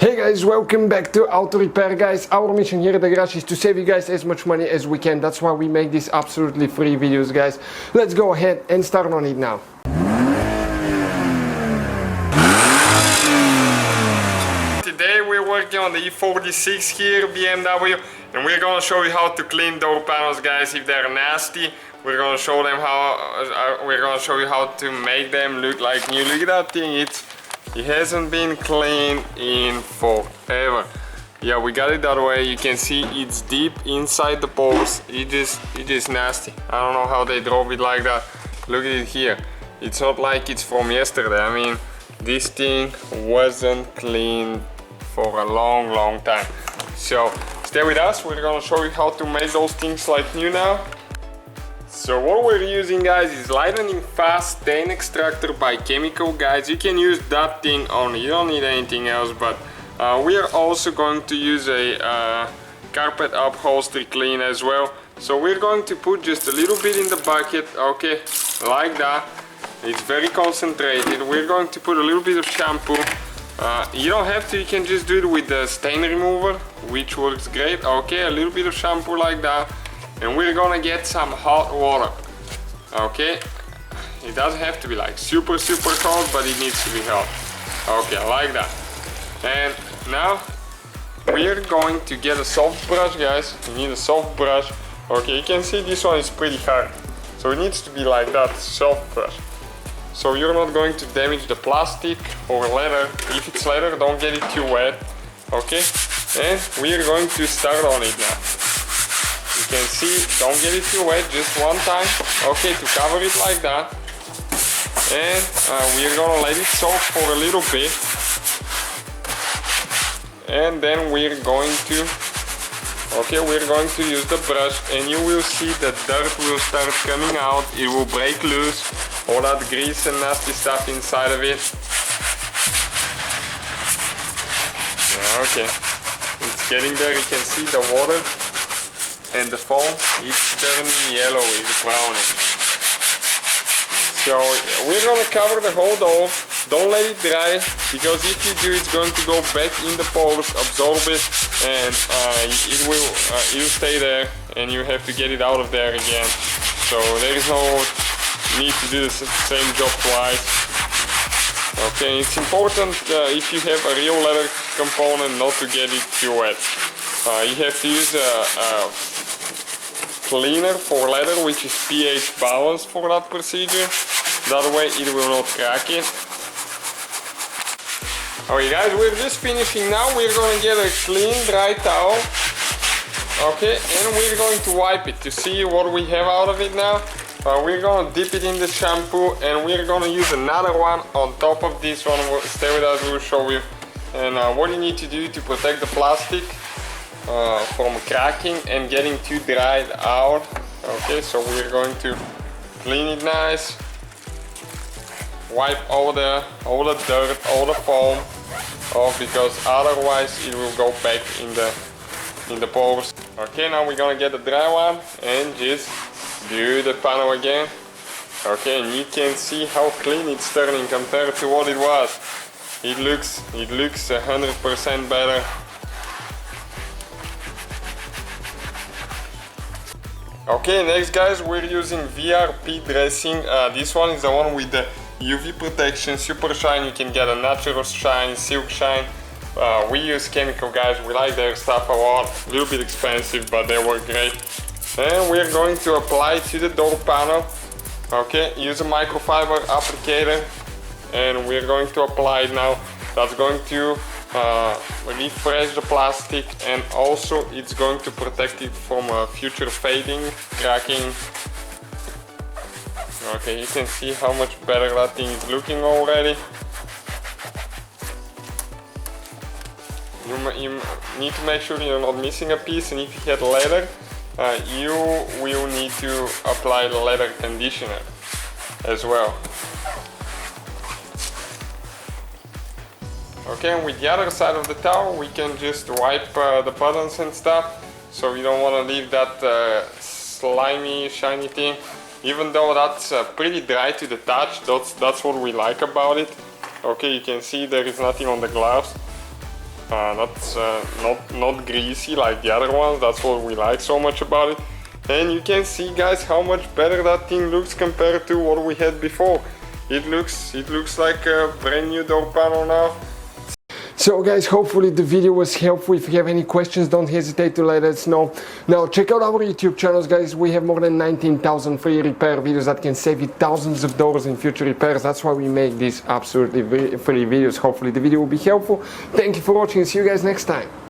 Hey guys, welcome back to Auto Repair guys. Our mission here at the garage is to save you guys as much money as we can. That's why we make these absolutely free videos guys. Let's go ahead and start on it now. Today we're working on the E46 here, BMW, and we're gonna show you how to clean door panels guys if they're nasty. We're gonna show you how to make them look like new. Look at that thing, it hasn't been cleaned in forever. Yeah, we got it that way. You can see it's deep inside the pores. It is nasty. I don't know how they drove it like that. Look at it here. It's not like it's from yesterday. I mean, this thing wasn't cleaned for a long time. So stay with us. We're gonna show you how to make those things like new now. So what we're using guys is lightning fast stain extractor by Chemical guys. You can use that thing only, you don't need anything else, but we are also going to use a carpet upholstery clean as well. So we're going to put just a little bit in the bucket, okay, like that. It's very concentrated. We're going to put a little bit of shampoo. You don't have to, you can just do it with the stain remover, which works great. Okay, a little bit of shampoo like that. And we're gonna get some hot water, okay? It doesn't have to be like super cold, but it needs to be hot. Okay, like that. And now we're going to get a soft brush, guys. You need a soft brush. Okay, you can see this one is pretty hard, so it needs to be like that, soft brush. So you're not going to damage the plastic or leather. If it's leather, don't get it too wet, okay? And we're going to start on it now. You can see, don't get it too wet, just one time, okay, to cover it like that. And we're gonna let it soak for a little bit. And then we're going to use the brush, and you will see the dirt will start coming out. It will break loose, all that grease and nasty stuff inside of it. Okay, it's getting there, you can see the water. And the foam is turning yellowy, brownish. So we're gonna cover the whole door. Don't let it dry, because if you do, it's going to go back in the pores, absorb it, and it'll stay there, and you have to get it out of there again. So there is no need to do the same job twice. Okay, it's important if you have a real leather component not to get it too wet. You have to use a cleaner for leather, which is pH balanced for that procedure. That way it will not crack it. Okay guys, we're just finishing now. We're going to get a clean dry towel. Okay, and we're going to wipe it to see what we have out of it now. We're going to dip it in the shampoo, and we're going to use another one on top of this one. Stay with us, we'll show you. And what you need to do to protect the plastic from cracking and getting too dried out. Okay, so we're going to clean it nice, wipe all the dirt, all the foam off, because otherwise it will go back in the pores. Okay, now we're gonna get the dry one and just do the panel again. Okay, and you can see how clean it's turning compared to what it was. It looks 100% better. Okay, next guys, we're using VRP dressing. This one is the one with the UV protection, super shine. You can get a natural shine, silk shine. We use Chemical guys, we like their stuff a lot. A little bit expensive, but they work great. And we're going to apply to the door panel. Okay, use a microfiber applicator, and we're going to apply it now. That's going to refresh the plastic, and also it's going to protect it from future fading, cracking. Okay, you can see how much better that thing is looking already. You need to make sure you're not missing a piece, and if you had leather, you will need to apply the leather conditioner as well. Okay, and with the other side of the towel, we can just wipe the buttons and stuff. So we don't want to leave that slimy, shiny thing. Even though that's pretty dry to the touch, that's what we like about it. Okay, you can see there is nothing on the gloves. not greasy like the other ones. That's what we like so much about it. And you can see, guys, how much better that thing looks compared to what we had before. It looks like a brand new door panel now. So guys, hopefully the video was helpful. If you have any questions, don't hesitate to let us know. Now check out our YouTube channels, guys. We have more than 19,000 free repair videos that can save you thousands of dollars in future repairs. That's why we make these absolutely free videos. Hopefully the video will be helpful. Thank you for watching. See you guys next time.